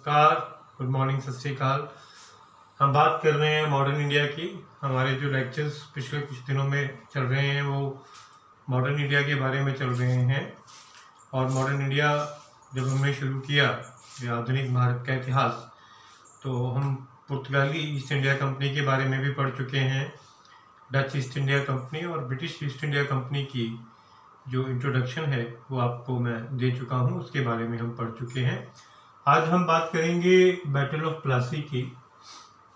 नमस्कार, good morning, सत श्री अकाल। हम बात कर रहे हैं मॉडर्न इंडिया की। हमारे जो लेक्चर्स पिछले कुछ दिनों में चल रहे हैं वो मॉडर्न इंडिया के बारे में चल रहे हैं। और मॉडर्न इंडिया जब हमने शुरू किया, या आधुनिक भारत का इतिहास, तो हम पुर्तगाली ईस्ट इंडिया कंपनी के बारे में भी पढ़ चुके हैं, डच ईस्ट इंडिया कंपनी और ब्रिटिश ईस्ट इंडिया कंपनी की जो इंट्रोडक्शन है वो आपको मैं दे चुका हूँ, उसके बारे में हम पढ़ चुके हैं। आज हम बात करेंगे बैटल ऑफ प्लासी की।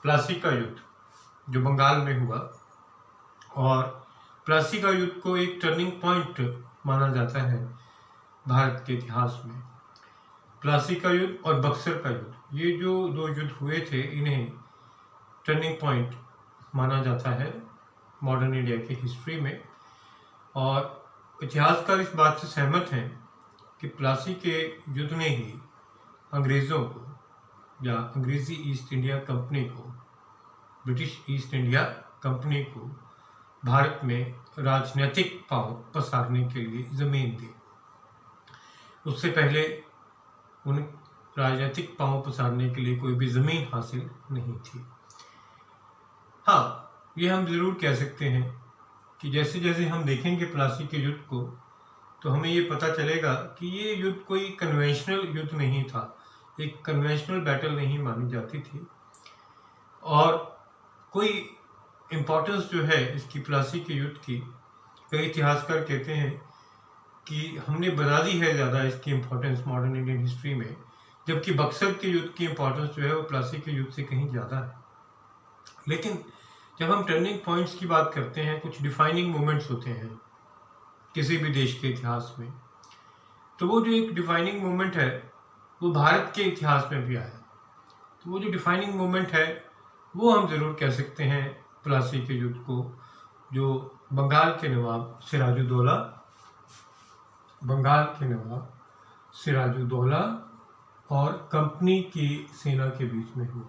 प्लासी का युद्ध जो बंगाल में हुआ, और प्लासी का युद्ध को एक टर्निंग पॉइंट माना जाता है भारत के इतिहास में। प्लासी का युद्ध और बक्सर का युद्ध, ये जो दो युद्ध हुए थे, इन्हें टर्निंग पॉइंट माना जाता है मॉडर्न इंडिया की हिस्ट्री में। और इतिहासकार इस बात से सहमत हैं कि प्लासी के युद्ध ने ही अंग्रेज़ों को, या अंग्रेज़ी ईस्ट इंडिया कंपनी को, ब्रिटिश ईस्ट इंडिया कंपनी को भारत में राजनीतिक पांव पसारने के लिए ज़मीन दी। उससे पहले उन राजनीतिक पांव पसारने के लिए कोई भी ज़मीन हासिल नहीं थी। हाँ, ये हम ज़रूर कह सकते हैं कि जैसे जैसे हम देखेंगे प्लासी के युद्ध को, तो हमें ये पता चलेगा कि ये युद्ध कोई कन्वेंशनल युद्ध नहीं था, एक कन्वेंशनल बैटल नहीं मानी जाती थी। और कोई इम्पोर्टेंस जो है इसकी प्लासी के युद्ध की, कई इतिहासकार कहते हैं कि हमने बना दी है ज़्यादा इसकी इम्पोर्टेंस मॉडर्न इंडियन हिस्ट्री में, जबकि बक्सर के युद्ध की इम्पोर्टेंस जो है वो प्लासी के युद्ध से कहीं ज़्यादा है। लेकिन जब हम टर्निंग पॉइंट्स की बात करते हैं, कुछ डिफाइनिंग मोमेंट्स होते हैं किसी भी देश के इतिहास में, तो वो जो एक डिफाइनिंग मोमेंट है वो भारत के इतिहास में भी आया। तो वो जो डिफाइनिंग मोमेंट है वो हम ज़रूर कह सकते हैं प्लासी के युद्ध को, जो बंगाल के नवाब सिराजुद्दौला और कंपनी की सेना के बीच में हुआ,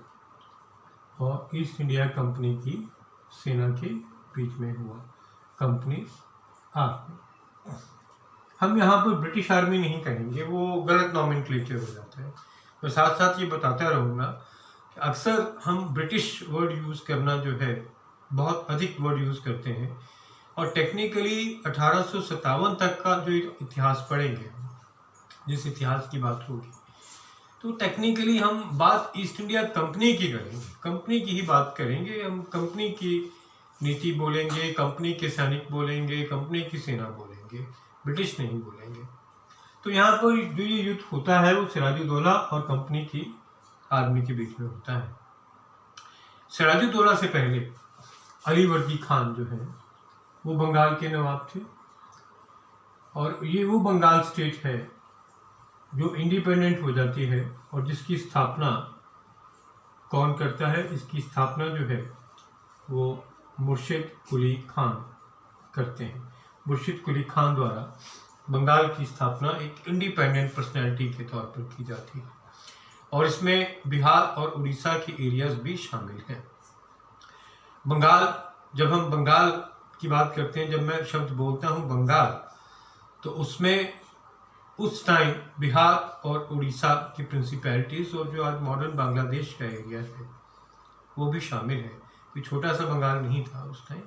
और ईस्ट इंडिया कंपनी की सेना के बीच में हुआ, कंपनी आर्मी। हम यहाँ पर ब्रिटिश आर्मी नहीं कहेंगे, वो गलत नॉमेनक्लेचर हो जाता है। तो साथ साथ ये बताता रहूँगा कि अक्सर हम ब्रिटिश वर्ड यूज़ करना जो है, बहुत अधिक वर्ड यूज़ करते हैं। और टेक्निकली 1857 तक का जो इतिहास पढ़ेंगे, जिस इतिहास की बात होगी, तो टेक्निकली हम बात ईस्ट इंडिया कंपनी की करेंगे, कंपनी की ही बात करेंगे। हम कंपनी की नीति बोलेंगे, कंपनी के सैनिक बोलेंगे, कंपनी की सेना बोलेंगे, ब्रिटिश नहीं बोलेंगे। तो यहाँ पर जो ये युद्ध होता है वो सिराजुद्दौला और कंपनी की आर्मी के बीच में होता है। सिराजुद्दौला से पहले अलीवर्दी खान जो है वो बंगाल के नवाब थे, और ये वो बंगाल स्टेट है जो इंडिपेंडेंट हो जाती है, और जिसकी स्थापना कौन करता है? इसकी स्थापना जो है वो मुर्शिद कुली खान करते हैं। मुर्शिद कुली खान द्वारा बंगाल की स्थापना एक इंडिपेंडेंट पर्सनैलिटी के तौर पर की जाती है, और इसमें बिहार और उड़ीसा के एरियाज भी शामिल हैं। बंगाल, जब हम बंगाल की बात करते हैं, जब मैं शब्द बोलता हूँ बंगाल, तो उसमें उस टाइम बिहार और उड़ीसा की प्रिंसिपैलिटीज और जो आज मॉडर्न बांग्लादेश का एरिया है वो भी शामिल है। कोई छोटा सा बंगाल नहीं था उस टाइम,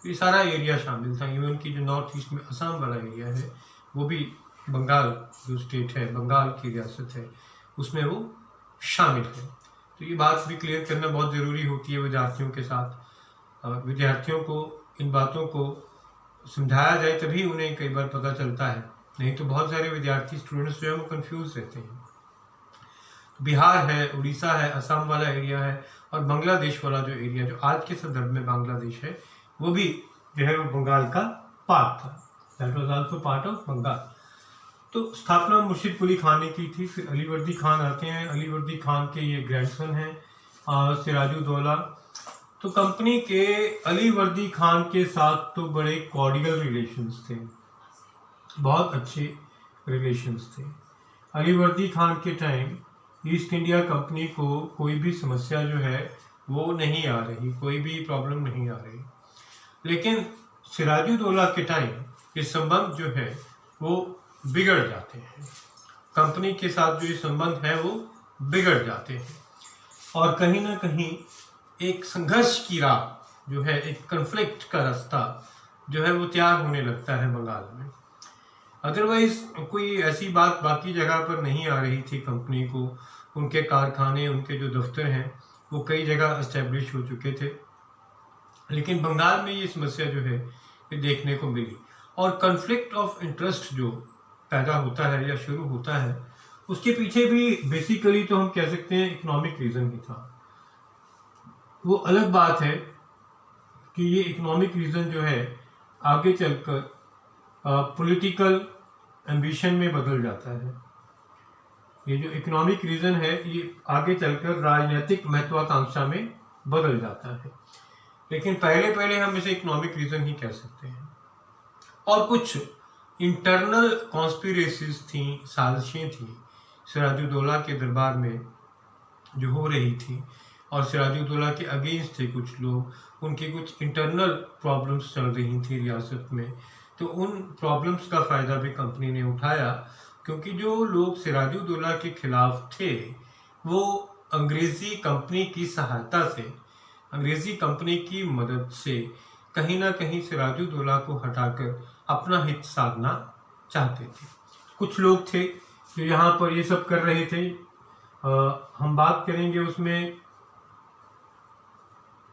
तो ये सारा एरिया शामिल था। इवन की जो नॉर्थ ईस्ट में असम वाला एरिया है वो भी बंगाल जो स्टेट है, बंगाल की रियासत है, उसमें वो शामिल है। तो ये बात भी क्लियर करना बहुत ज़रूरी होती है विद्यार्थियों के साथ। विद्यार्थियों को इन बातों को समझाया जाए तभी उन्हें कई बार पता चलता है, नहीं तो बहुत सारे विद्यार्थी स्टूडेंट्स जो है वो कंफ्यूज रहते हैं। बिहार है, उड़ीसा है, असम वाला एरिया है, और बांग्लादेश वाला जो एरिया जो आज के संदर्भ में बांग्लादेश है, वो भी जो है वो बंगाल का पार्ट था। That was also part of Bengal. तो स्थापना मुर्शिद कुली खान ने की थी। फिर अलीवर्दी खान आते हैं। अलीवर्दी खान के ये ग्रैंडसन हैं सिराजुद्दौला। तो कंपनी के अलीवर्दी खान के साथ तो बड़े कॉर्डियल रिलेशंस थे, बहुत अच्छे रिलेशंस थे। अलीवर्दी खान के टाइम ईस्ट इंडिया कंपनी को कोई भी समस्या जो है वो नहीं आ रही, कोई भी प्रॉब्लम नहीं आ रही। लेकिन सिराजुद्दौला के टाइम ये संबंध जो है वो बिगड़ जाते हैं। कंपनी के साथ जो ये संबंध है वो बिगड़ जाते हैं और कहीं ना कहीं एक संघर्ष की राह जो है, एक कन्फ्लिक्ट का रास्ता जो है वो तैयार होने लगता है बंगाल में। अदरवाइज कोई ऐसी बात बाकी जगह पर नहीं आ रही थी। कंपनी को उनके कारखाने, उनके जो दफ्तर हैं वो कई जगह इस्टेब्लिश हो चुके थे, लेकिन बंगाल में ये समस्या जो है ये देखने को मिली। और कन्फ्लिक्ट ऑफ इंटरेस्ट जो पैदा होता है या शुरू होता है, उसके पीछे भी बेसिकली तो हम कह सकते हैं इकोनॉमिक रीज़न ही था। वो अलग बात है कि ये इकोनॉमिक रीज़न जो है आगे चलकर पॉलिटिकल एम्बिशन में बदल जाता है। ये जो इकोनॉमिक रीज़न है ये आगे चलकर राजनीतिक महत्वाकांक्षा में बदल जाता है, लेकिन पहले पहले हम इसे इकोनॉमिक रीज़न ही कह सकते हैं। और कुछ इंटरनल कॉन्स्पिरेसीज थी, साजिशें थी सिराजुद्दौला के दरबार में जो हो रही थी, और सिराजुद्दौला के अगेंस्ट थे कुछ लोग, उनकी कुछ इंटरनल प्रॉब्लम्स चल रही थी रियासत में। तो उन प्रॉब्लम्स का फ़ायदा भी कंपनी ने उठाया, क्योंकि जो लोग सिराजुद्दौला के खिलाफ थे वो अंग्रेज़ी कंपनी की सहायता से, अंग्रेज़ी कंपनी की मदद से कहीं ना कहीं सिराजुद्दौला को हटाकर अपना हित साधना चाहते थे। कुछ लोग थे जो यहाँ पर ये सब कर रहे थे। हम बात करेंगे उसमें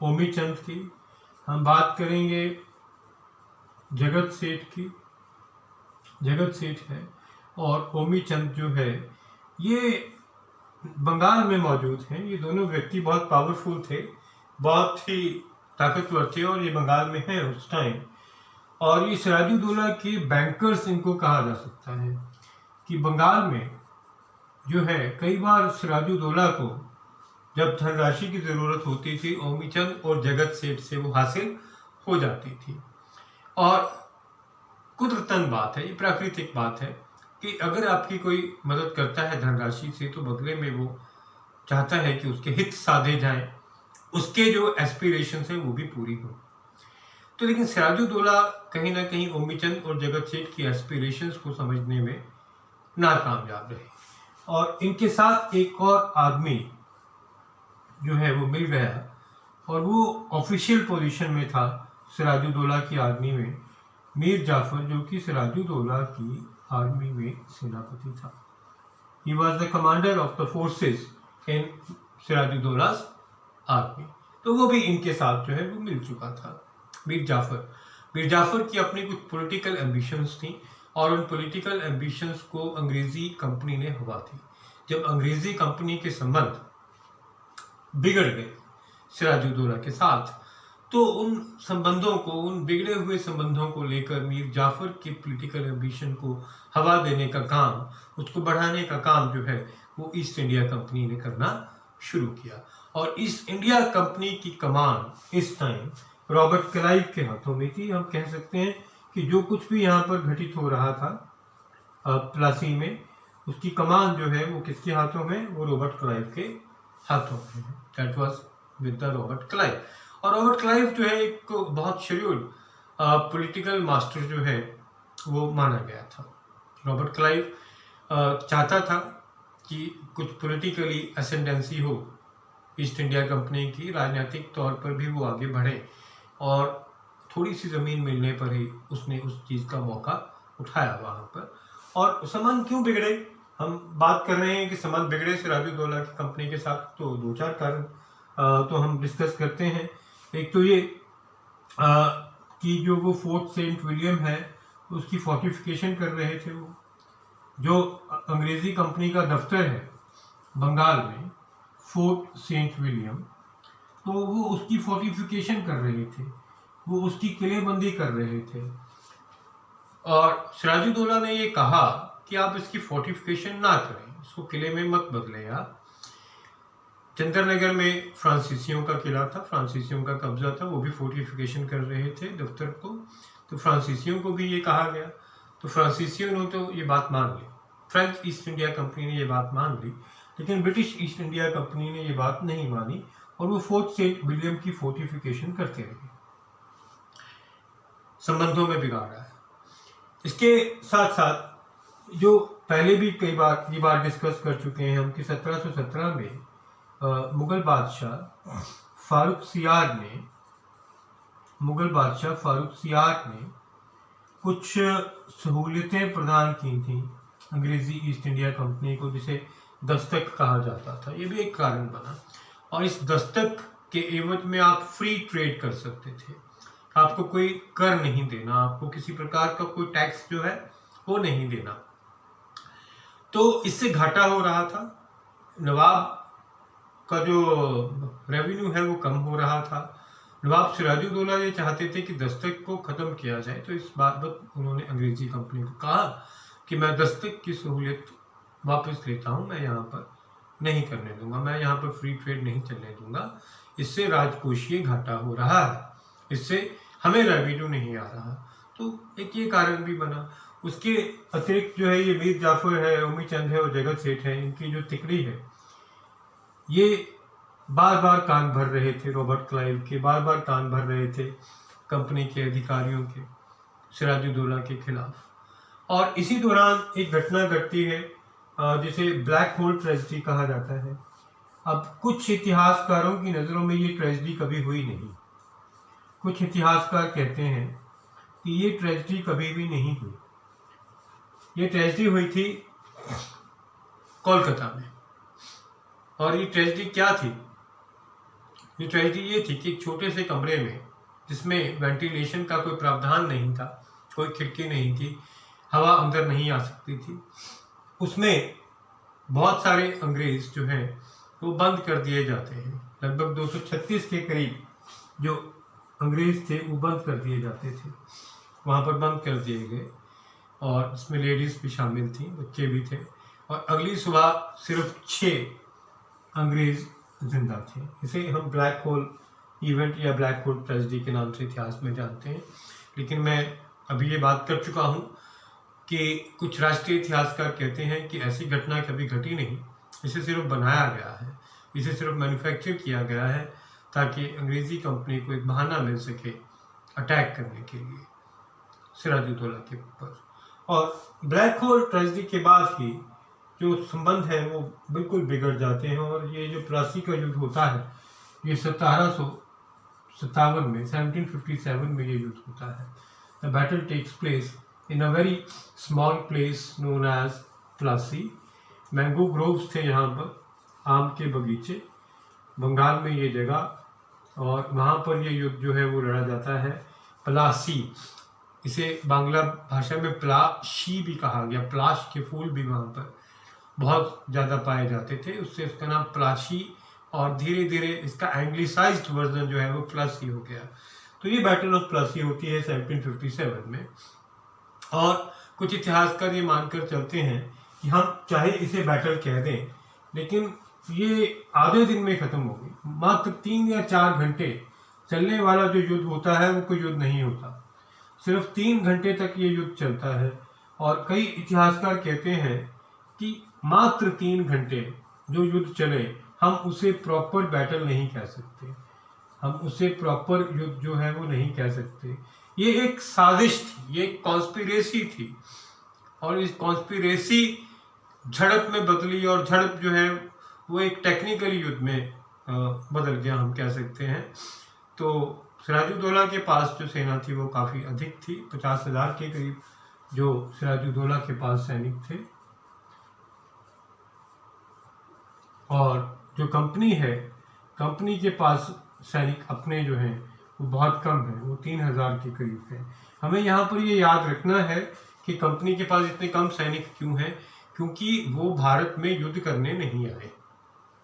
ओमी चंद की, हम बात करेंगे जगत सेठ की। जगत सेठ है और ओमी चंद जो है ये बंगाल में मौजूद हैं। ये दोनों व्यक्ति बहुत पावरफुल थे, बहुत ही ताकतवर थे, और ये बंगाल में हैं उस टाइम। और ये सिराजुद्दौला के बैंकर्स इनको कहा जा सकता है कि बंगाल में जो है कई बार सिराजुद्दौला को जब धनराशि की ज़रूरत होती थी, ओमी चंद और जगत सेठ से वो हासिल हो जाती थी। और कुदरतन बात है, ये प्राकृतिक बात है कि अगर आपकी कोई मदद करता है धनराशि से, तो बदले में वो चाहता है कि उसके हित साधे जाएं, उसके जो एस्पिरेशंस हैं वो भी पूरी हो। तो लेकिन सिराजुद्दौला कहीं ना कहीं ओमी चंद और जगत सेठ की एस्पिरेशंस को समझने में नाकामयाब रहे, और इनके साथ एक और आदमी जो है वो मिल गया, और वो ऑफिशियल पोजीशन में था सिराजुद्दौला की आर्मी में, मीर जाफर, जो कि सिराजुद्दौला की आर्मी में सेनापति था। He was the commander of the forces in सिराजुद्दौला's आर्मी। तो वो भी इनके साथ जो है वो मिल चुका था। मीर जाफर की अपनी कुछ पॉलिटिकल एम्बिशंस थी, और उन पॉलिटिकल एम्बिशंस को अंग्रेजी कंपनी ने हवा थी। जब अंग्रेजी कंपनी के संबंध बिगड़ गए सिराजुद्दौला के साथ, तो उन संबंधों को, उन बिगड़े हुए संबंधों को लेकर मीर जाफर के पॉलिटिकल एम्बिशन को हवा देने का काम, उसको बढ़ाने का काम जो है वो ईस्ट इंडिया कंपनी ने करना शुरू किया। और ईस्ट इंडिया कंपनी की कमान इस टाइम रॉबर्ट क्लाइव के हाथों में थी। हम कह सकते हैं कि जो कुछ भी यहाँ पर घटित हो रहा था प्लासी में, उसकी कमान जो है वो किसके हाथों में, वो रॉबर्ट क्लाइव के हाथों में है। That was with the Robert Clive. और रॉबर्ट क्लाइव जो है एक बहुत शेड्यूल्ड पॉलिटिकल मास्टर जो है वो माना गया था। रॉबर्ट क्लाइव चाहता था कि कुछ पॉलिटिकली असेंडेंसी हो ईस्ट इंडिया कंपनी की, राजनीतिक तौर पर भी वो आगे बढ़े, और थोड़ी सी ज़मीन मिलने पर ही उसने उस चीज़ का मौका उठाया वहाँ पर। और संबंध क्यों बिगड़े, हम बात कर रहे हैं कि संबंध बिगड़े सिराजुद्दौला की कंपनी के साथ, तो दो चार कारण तो हम डिस्कस करते हैं। एक तो ये कि जो वो फोर्ट सेंट विलियम है उसकी फोर्टिफिकेशन कर रहे थे। वो जो अंग्रेज़ी कंपनी का दफ्तर है बंगाल में, फोर्ट सेंट विलियम, तो वो उसकी फोर्टिफिकेशन कर रहे थे, वो उसकी किलेबंदी कर रहे थे। और सिराजुद्दौला ने ये कहा कि आप इसकी फोर्टिफिकेशन ना करें, इसको किले में मत बदलें आप। चंद्रनगर में फ्रांसीसियों का किला था, फ्रांसीसियों का कब्जा था, वो भी फोर्टिफिकेशन कर रहे थे दफ्तर को, तो फ्रांसीसियों को भी ये कहा गया। तो फ्रांसीसियों ने तो ये बात मान ली, फ्रेंच ईस्ट इंडिया कंपनी ने ये बात मान ली, लेकिन ब्रिटिश ईस्ट इंडिया कंपनी ने ये बात नहीं मानी, और वो फोर्ट सेंट विलियम की फोर्टिफिकेशन करते रहे। संबंधों में बिगाड़ रहा है। इसके साथ साथ जो पहले भी कई बार डिस्कस कर चुके हैं हम कि 1717 में मुगल बादशाह फारूक सियार ने कुछ सहूलियतें प्रदान की थी अंग्रेजी ईस्ट इंडिया कंपनी को, जिसे दस्तक कहा जाता था। ये भी एक कारण बना, और इस दस्तक के एवज में आप फ्री ट्रेड कर सकते थे। आपको कोई कर नहीं देना, आपको किसी प्रकार का कोई टैक्स जो है वो नहीं देना। तो इससे घाटा हो रहा था, नवाब का जो रेवेन्यू है वो कम हो रहा था। नवाब सिराजुद्दौला ये चाहते थे कि दस्तक को ख़त्म किया जाए, तो इस बाबत उन्होंने अंग्रेजी कंपनी को कहा कि मैं दस्तक की सहूलियत वापस लेता हूँ, मैं यहाँ पर नहीं करने दूंगा, मैं यहाँ पर फ्री ट्रेड नहीं चलने दूंगा, इससे राजकोषीय घाटा हो रहा है, इससे हमें रेवेन्यू नहीं आ रहा। तो एक ये कारण भी बना। उसके अतिरिक्त जो है ये मीर जाफर है, उम्मी चंद है और जगत सेठ है, इनकी जो तिकड़ी है ये बार बार कान भर रहे थे, रॉबर्ट क्लाइव के बार बार कान भर रहे थे कंपनी के अधिकारियों के सिराजुद्दौला के खिलाफ। और इसी दौरान एक घटना घटती है जिसे ब्लैक होल ट्रेजेडी कहा जाता है। अब कुछ इतिहासकारों की नज़रों में ये ट्रेजेडी कभी हुई नहीं। कुछ इतिहासकार कहते हैं कि ये ट्रेजेडी कभी भी नहीं हुई। ये ट्रेजेडी हुई थी कोलकाता में। और ये ट्रेजेडी क्या थी? ये ट्रेजेडी ये थी कि एक छोटे से कमरे में, जिसमें वेंटिलेशन का कोई प्रावधान नहीं था, कोई खिड़की नहीं थी, हवा अंदर नहीं आ सकती थी, उसमें बहुत सारे अंग्रेज जो हैं वो बंद कर दिए जाते हैं। लगभग 236 के करीब जो अंग्रेज थे वो बंद कर दिए जाते थे, वहाँ पर बंद कर दिए गए। और इसमें लेडीज़ भी शामिल थी, बच्चे भी थे। और अगली सुबह सिर्फ 6 अंग्रेज जिंदा थे। इसे हम ब्लैक होल इवेंट या ब्लैक होल ट्रेजेडी के नाम से इतिहास में जानते हैं। लेकिन मैं अभी ये बात कर चुका हूँ कि कुछ राष्ट्रीय इतिहासकार कहते हैं कि ऐसी घटना कभी घटी नहीं, इसे सिर्फ बनाया गया है, इसे सिर्फ मैन्युफैक्चर किया गया है ताकि अंग्रेज़ी कंपनी को एक बहाना मिल सके अटैक करने के लिए सिराजुद्दौला के ऊपर। और ब्लैक होल ट्रेजेडी के बाद ही जो संबंध है वो बिल्कुल बिगड़ जाते हैं। और ये जो प्लासी का युद्ध होता है ये 1757 में 1757 में ये युद्ध होता है। The battle takes place in a very small place known as Plassey. Mango groves थे यहाँ पर, आम के बगीचे, बंगाल में ये जगह, और वहाँ पर ये युद्ध जो है वो लड़ा जाता है। प्लासी, इसे बांग्ला भाषा में प्लाशी भी कहा गया। प्लाश के फूल भी वहाँ पर बहुत ज़्यादा पाए जाते थे, उससे इसका नाम प्लाशी, और धीरे धीरे इसका एंग्लिसाइज्ड वर्जन जो है वो प्लासी हो गया। तो ये बैटल ऑफ प्लासी होती है 1757 में। और कुछ इतिहासकार ये मानकर चलते हैं कि हम चाहे इसे बैटल कह दें, लेकिन ये आधे दिन में ख़त्म हो गई। मात्र 3 या 4 घंटे चलने वाला जो युद्ध होता है वो कोई युद्ध नहीं होता, सिर्फ 3 घंटे तक ये युद्ध चलता है। और कई इतिहासकार कहते हैं कि मात्र 3 घंटे जो युद्ध चले, हम उसे प्रॉपर बैटल नहीं कह सकते, हम उसे प्रॉपर युद्ध जो है वो नहीं कह सकते। ये एक साजिश थी, ये एक कॉन्स्पिरेसी थी, और इस कॉन्स्पिरेसी झड़प में बदली, और झड़प जो है वो एक टेक्निकल युद्ध में बदल गया, हम कह सकते हैं। तो सिराजुद्दौला के पास जो सेना थी वो काफ़ी अधिक थी, 50,000 के करीब जो सिराजुद्दौला के पास सैनिक थे। और जो कंपनी है, कंपनी के पास सैनिक अपने जो हैं वो बहुत कम है, वो 3,000 के करीब है। हमें यहाँ पर ये याद रखना है कि कंपनी के पास इतने कम सैनिक क्यों हैं, क्योंकि वो भारत में युद्ध करने नहीं आए।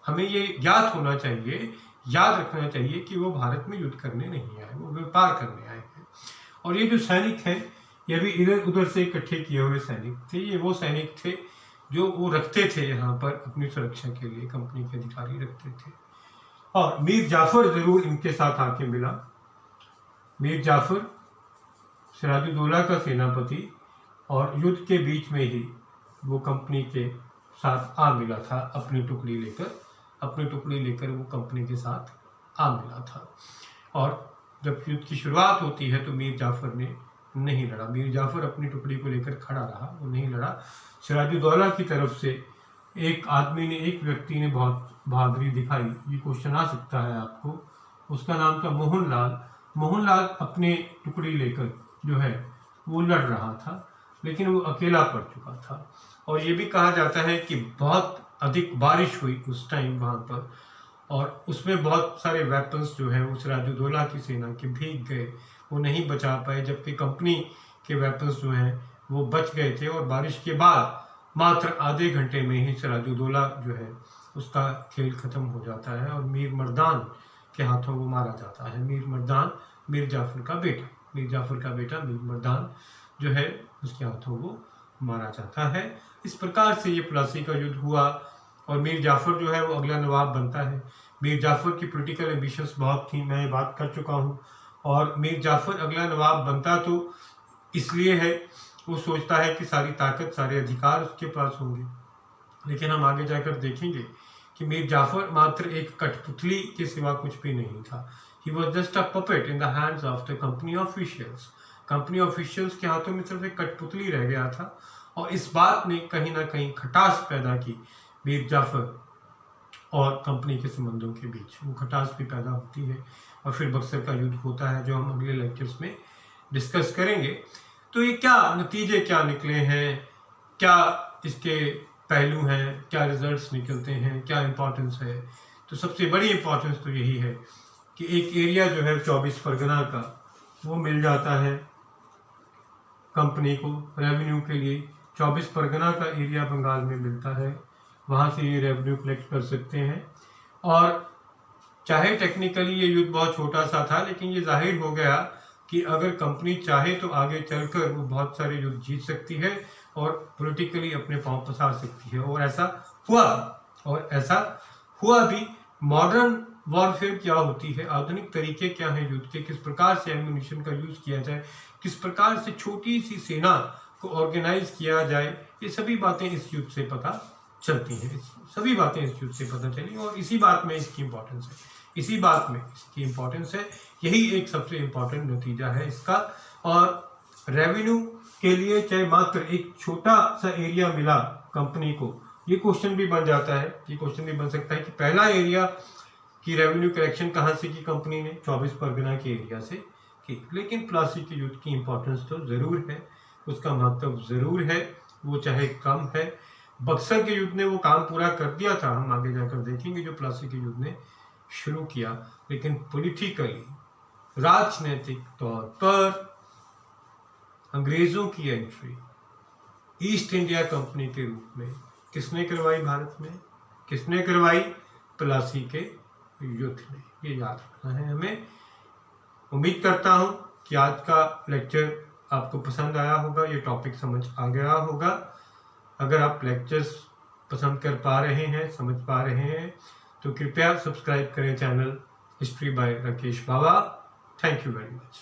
हमें ये याद होना चाहिए, याद रखना चाहिए कि वो भारत में युद्ध करने नहीं आए, वो व्यापार करने आए हैं। और ये जो सैनिक हैं ये भी इधर उधर से इकट्ठे किए हुए सैनिक थे। ये वो सैनिक थे जो वो रखते थे यहाँ पर अपनी सुरक्षा के लिए, कंपनी के अधिकारी रखते थे। और मीर जाफर ज़रूर इनके साथ आके मिला। मीर जाफर सिराजुद्दौला का सेनापति, और युद्ध के बीच में ही वो कंपनी के साथ आ मिला था अपनी टुकड़ी लेकर वो कंपनी के साथ आ मिला था। और जब युद्ध की शुरुआत होती है तो मीर जाफर ने नहीं लड़ा। मीर जाफर अपनी टुकड़ी को लेकर खड़ा रहा, वो नहीं लड़ा। सिराजुद्दौला की तरफ से एक आदमी ने, एक व्यक्ति ने बहुत बहादुरी दिखाई, ये क्वेश्चन आ सकता है आपको। उसका नाम था मोहनलाल। मोहनलाल अपने टुकड़ी लेकर जो है वो लड़ रहा था, लेकिन वो अकेला पड़ चुका था। और ये भी कहा जाता है कि बहुत अधिक बारिश हुई उस टाइम वहाँ पर, और उसमें बहुत सारे वेपन्स जो है वो सिराजुद्दौला की सेना के भीग गए, वो नहीं बचा पाए, जबकि कंपनी के वेपन्स जो हैं वो बच गए थे। और बारिश के बाद मात्र आधे घंटे में ही सिराजुद्दौला जो है उसका खेल खत्म हो जाता है और मीर मर्दान के हाथों वो मारा जाता है। मीर मर्दान मीर जाफर का बेटा, मीर जाफर का बेटा मीर मर्दान जो है उसके हाथों वो मारा जाता है। इस प्रकार से ये प्लासी का युद्ध हुआ और मीर जाफर जो है वो अगला नवाब बनता है। मीर जाफर की पॉलिटिकल एम्बिशंस बहुत थी, मैं ये बात कर चुका हूँ। और मीर जाफर अगला नवाब बनता तो इसलिए है, वो सोचता है कि सारी ताकत, सारे अधिकार उसके पास होंगे। लेकिन हम आगे जाकर देखेंगे कि मीर जाफर मात्र एक कठपुतली के सिवा कुछ भी नहीं था। He was just a puppet in the hands of the company officials. Company officials के हाथों में सिर्फ एक कठपुतली रह गया था। और इस बात ने कहीं ना कहीं खटास पैदा की मीर जाफर और कंपनी के संबंधों के बीच। वो खटास भी पैदा होती है और फिर बक्सर का युद्ध होता है, जो हम अगले लेक्चर्स में डिस्कस करेंगे। तो ये क्या नतीजे क्या निकले हैं, क्या इसके पहलू हैं, क्या रिजल्ट्स निकलते हैं, क्या इम्पोर्टेंस है। तो सबसे बड़ी इम्पोर्टेंस तो यही है कि एक एरिया जो है 24 परगना का वो मिल जाता है कंपनी को रेवेन्यू के लिए। 24 परगना का एरिया बंगाल में मिलता है, वहाँ से ये रेवेन्यू कलेक्ट कर सकते हैं। और चाहे टेक्निकली ये युद्ध बहुत छोटा सा था, लेकिन ये जाहिर हो गया कि अगर कंपनी चाहे तो आगे चलकर वो बहुत सारे युद्ध जीत सकती है और पॉलिटिकली अपने पांव पसार सकती है। और ऐसा हुआ भी। मॉडर्न वॉरफेयर क्या होती है, आधुनिक तरीके क्या हैं युद्ध के, किस प्रकार से एम्यूनिशन का यूज किया जाए, किस प्रकार से छोटी सी सेना को ऑर्गेनाइज किया जाए, ये सभी बातें इस युद्ध से पता चलती हैं। सभी बातें इस युद्ध से पता चली और इसी बात में इसकी इम्पोर्टेंस है, इसी बात में इसकी इम्पोर्टेंस है। यही एक सबसे इम्पोर्टेंट नतीजा है इसका। और रेवेन्यू के लिए चाहे मात्र एक छोटा सा एरिया मिला कंपनी को, ये क्वेश्चन भी बन जाता है, ये क्वेश्चन भी बन सकता है कि पहला एरिया की रेवेन्यू कलेक्शन कहाँ से की कंपनी ने, 24 परगना के एरिया से की। लेकिन प्लासी के युद्ध की इम्पोर्टेंस तो ज़रूर है, उसका महत्व ज़रूर है, वो चाहे कम है। बक्सर के युद्ध ने वो काम पूरा कर दिया था, हम आगे जाकर देखेंगे, जो प्लासी के युद्ध ने शुरू किया। लेकिन पॉलिटिकली, राजनीतिक तौर पर अंग्रेजों की एंट्री ईस्ट इंडिया कंपनी के रूप में किसने करवाई भारत में, किसने करवाई, प्लासी के युद्ध ने। ये याद रखना है हमें। उम्मीद करता हूँ कि आज का लेक्चर आपको पसंद आया होगा, ये टॉपिक समझ आ गया होगा। अगर आप लेक्चर्स पसंद कर पा रहे हैं, समझ पा रहे हैं, तो कृपया सब्सक्राइब करें channel history by Rakesh Baba. Thank you very much.